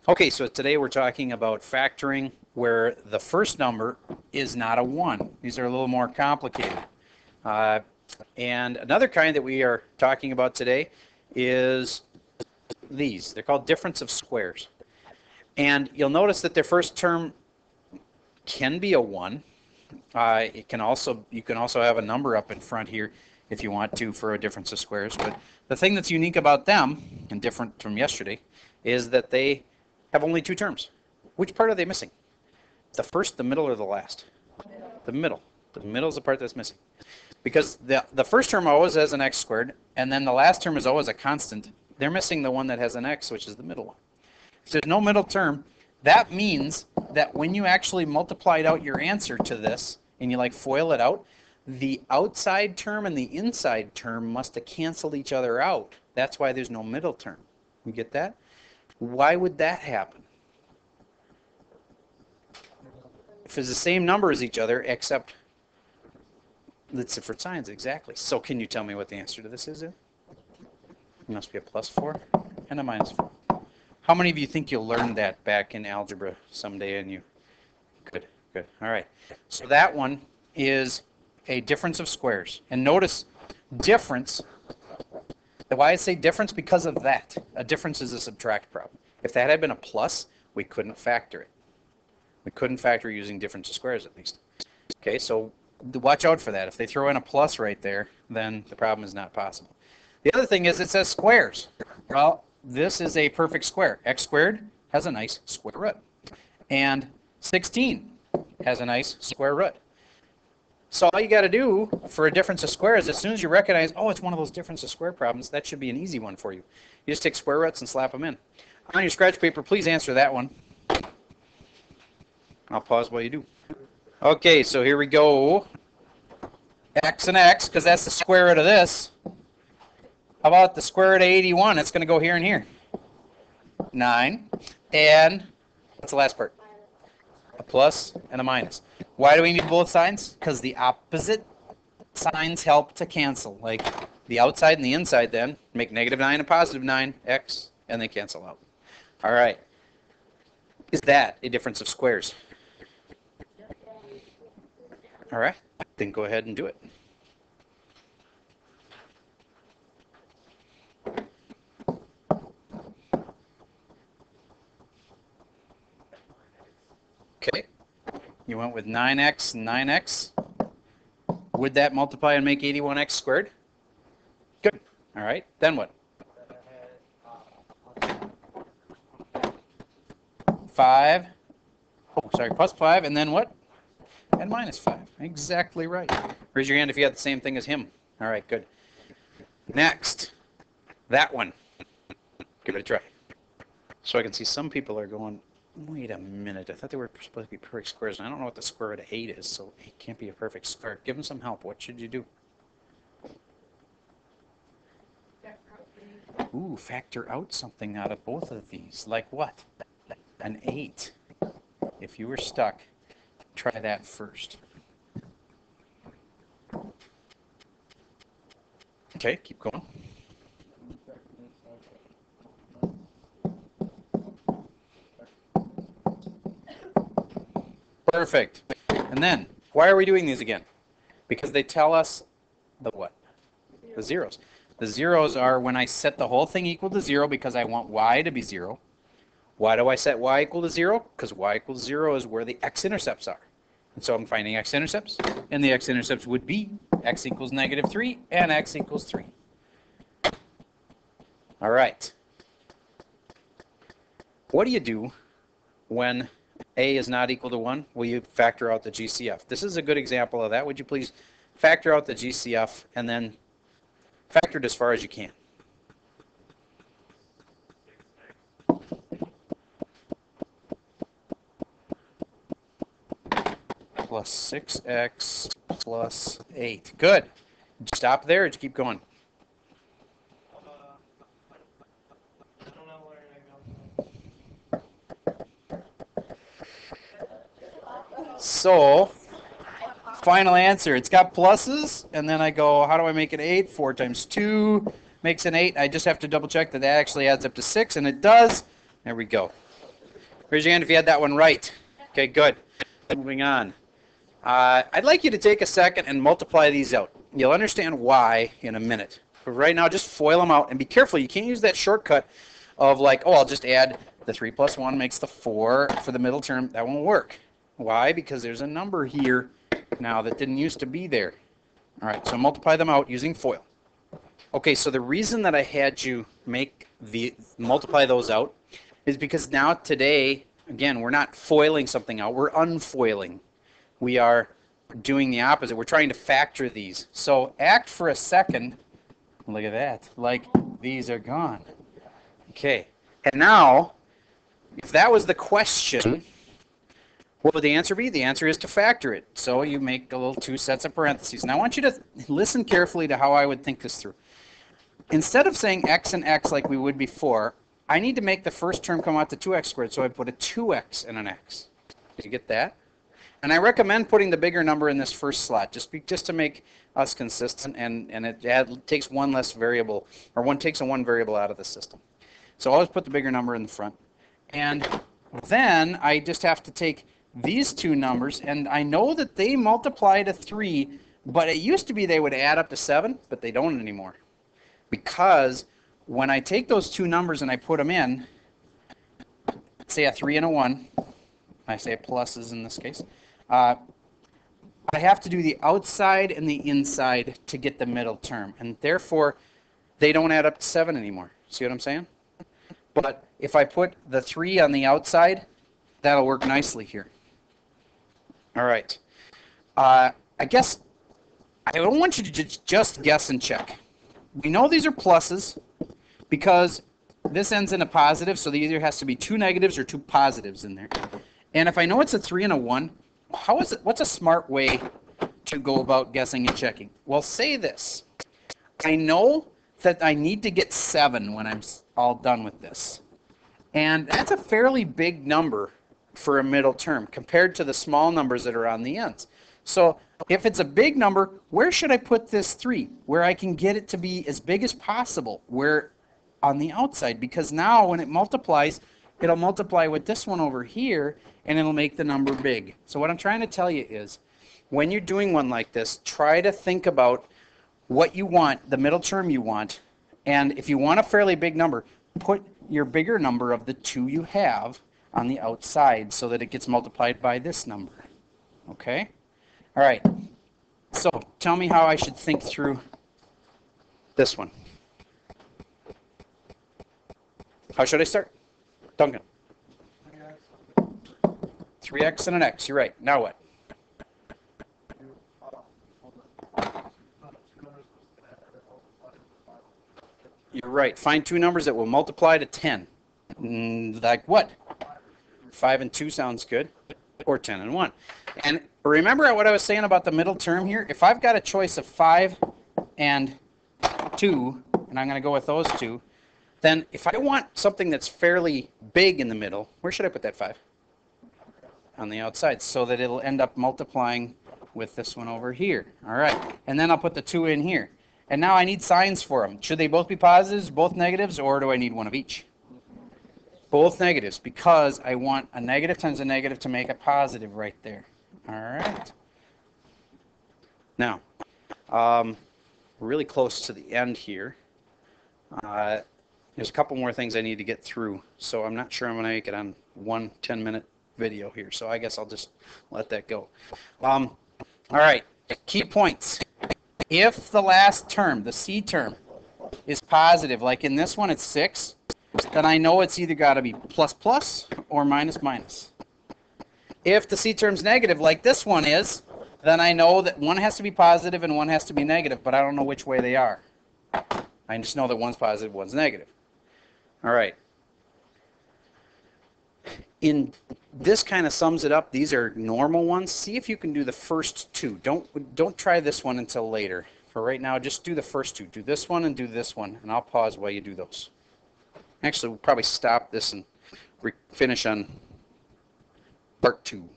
Okay, so today we're talking about factoring where the first number is not a 1. These are a little more complicated. And another kind that we are talking about today is these. They're called difference of squares. And you'll notice that their first term can be a 1. You can also have a number up in front here if you want to for a difference of squares. But the thing that's unique about them, and different from yesterday, is that they have only 2 terms. Which part are they missing? The first, the middle, or the last? The middle. The middle is the part that's missing. Because the first term always has an x squared, and then the last term is always a constant. They're missing the one that has an x, which is the middle one. So there's no middle term. That means that when you actually multiplied out your answer to this, and you like FOIL it out, the outside term and the inside term must have canceled each other out. That's why there's no middle term. You get that? Why would that happen? If it's the same number as each other, except it's different signs, exactly. So can you tell me what the answer to this is? It must be a +4 and a -4. How many of you think you'll learn that back in algebra someday? And you good, good. All right. So that one is a difference of squares. And notice difference. Why I say difference? Because of that. A difference is a subtract problem. If that had been a plus, we couldn't factor it. We couldn't factor using difference of squares at least. Okay, so watch out for that. If they throw in a plus right there, then the problem is not possible. The other thing is it says squares. Well, this is a perfect square. X squared has a nice square root. And 16 has a nice square root. So all you got to do for a difference of squares, as soon as you recognize, oh, it's one of those difference of square problems, that should be an easy one for you. You just take square roots and slap them in. On your scratch paper, please answer that one. I'll pause while you do. Okay, so here we go. X and X, because that's the square root of this. How about the square root of 81? It's going to go here and here. 9. And what's the last part? A plus and a minus. Why do we need both signs? Because the opposite signs help to cancel. Like the outside and the inside then make -9 and +9, x, and they cancel out. All right. Is that a difference of squares? All right. Then go ahead and do it. Okay. You went with 9x and 9x. Would that multiply and make 81x squared? Good. All right. Then what? 5. Oh, sorry, +5. And then what? And -5. Exactly right. Raise your hand if you had the same thing as him. All right, good. Next. That one. Give it a try. So I can see some people are going, wait a minute, I thought they were supposed to be perfect squares, and I don't know what the square root of 8 is, so 8 can't be a perfect square. Give them some help. What should you do? Ooh, factor out something out of both of these. Like what? An 8. If you were stuck, try that first. Okay, keep going. Perfect. And then, why are we doing these again? Because they tell us the what? The zeros. The zeros are when I set the whole thing equal to 0 because I want y to be 0. Why do I set y equal to 0? Because y equals 0 is where the x-intercepts are. And so I'm finding x-intercepts, and the x-intercepts would be x equals -3 and x equals 3. All right. What do you do when a is not equal to 1? Well, you factor out the GCF. This is a good example of that. Would you please factor out the GCF and then factor it as far as you can? Plus 6x plus 8. Good. Did you stop there or did you keep going? So, final answer. It's got pluses, and then I go, how do I make it 8? 4 times 2 makes an 8. I just have to double check that that actually adds up to 6, and it does. There we go. Raise your hand if you had that one right. Okay, good. Moving on. I'd like you to take a second and multiply these out. You'll understand why in a minute. But right now, just FOIL them out and be careful. You can't use that shortcut of like, oh, I'll just add the 3 plus 1 makes the 4 for the middle term. That won't work. Why? Because there's a number here now that didn't used to be there. All right, so multiply them out using FOIL. Okay, so the reason that I had you multiply those out is because now today, again, we're not foiling something out, we're unfoiling. We are doing the opposite. We're trying to factor these. So act for a second, look at that, like these are gone. Okay, and now, if that was the question, what would the answer be? The answer is to factor it. So you make a little 2 sets of parentheses. Now I want you to listen carefully to how I would think this through. Instead of saying x and x like we would before, I need to make the first term come out to 2x squared, so I put a 2x and an x. Did you get that? And I recommend putting the bigger number in this first slot, just to make us consistent, and it takes one less variable, or takes a one variable out of the system. So always put the bigger number in the front. And then I just have to take these two numbers, and I know that they multiply to 3, but it used to be they would add up to 7, but they don't anymore. Because when I take those two numbers and I put them in, say a 3 and a 1, I say pluses in this case, I have to do the outside and the inside to get the middle term, and therefore they don't add up to 7 anymore. See what I'm saying? But if I put the 3 on the outside, that'll work nicely here. All right. I guess I don't want you to just guess and check. We know these are pluses because this ends in a positive, so there either has to be 2 negatives or 2 positives in there. And if I know it's a 3 and a 1, what's a smart way to go about guessing and checking? Well, say this. I know that I need to get 7 when I'm all done with this. And that's a fairly big number for a middle term compared to the small numbers that are on the ends. So if it's a big number, where should I put this 3? Where I can get it to be as big as possible, where on the outside, because now when it multiplies, it'll multiply with this one over here, and it'll make the number big. So what I'm trying to tell you is, when you're doing one like this, try to think about what you want, the middle term you want, and if you want a fairly big number, put your bigger number of the 2 you have on the outside so that it gets multiplied by this number. Okay? All right. So tell me how I should think through this one. How should I start? Duncan. 3x and an x. You're right. Now what? You're right. Find 2 numbers that will multiply to 10. Like what? 5 and 2 sounds good. Or 10 and 1. And remember what I was saying about the middle term here? If I've got a choice of 5 and 2, and I'm going to go with those 2, then if I want something that's fairly big in the middle, where should I put that 5? On the outside, so that it'll end up multiplying with this one over here. All right. And then I'll put the 2 in here. And now I need signs for them. Should they both be positives, both negatives, or do I need one of each? Both negatives, because I want a negative times a negative to make a positive right there. All right. Now, we're really close to the end here. There's a couple more things I need to get through, so I'm not sure I'm going to make it on one 10-minute video here, so I guess I'll just let that go. All right, key points. If the last term, the C term, is positive, like in this one it's 6, then I know it's either got to be plus plus or minus minus. If the C term's negative, like this one is, then I know that one has to be positive and one has to be negative, but I don't know which way they are. I just know that one's positive, one's negative. All right. This kind of sums it up. These are normal ones. See if you can do the first 2. Don't try this one until later. For right now, just do the first 2. Do this one and do this one, and I'll pause while you do those. Actually, we'll probably stop this and finish on part 2.